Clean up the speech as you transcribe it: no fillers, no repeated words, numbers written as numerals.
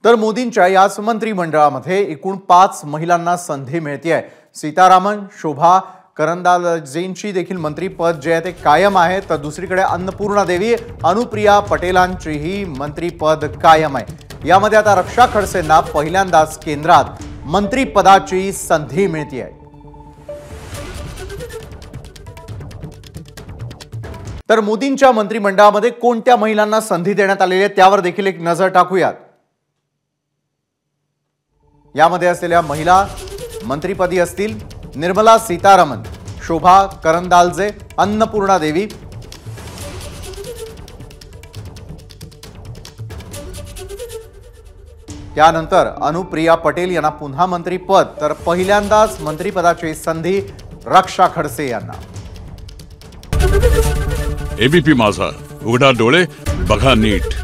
तर मोदींच्या याच मंत्रिमंडळामध्ये एकूण 5 महिलांना संधी मिळतेय। सीतारामन, शोभा करंदालजेंची देखील मंत्रीपद जे आहे ते कायम आहे, तर दुसरीकडे अन्नपूर्णा देवी, अनुप्रिया पटेलांचीही मंत्रीपद कायम आहे। यामध्ये आता रक्षा खडसेंना पहिल्यांदाच केंद्रात मंत्रिपदाची संधी मिळते आहे। तर मोदींच्या मंत्रिमंडळामध्ये कोणत्या महिलांना संधी देण्यात आलेली आहे त्यावर देखील एक नजर टाकूयात। यामध्ये असलेल्या महिला मंत्रिपदी असतील निर्मला सीतारामन, शोभा करंदालजे, अन्नपूर्णा देवी, त्यानंतर अनुप्रिया पटेल यांना पुन्हा मंत्रिपद, तर पहिल्यांदाच मंत्रिपदाची संधी रक्षा खडसे यांना। एबीपी माझा, उघडा डोळे बघा नीट।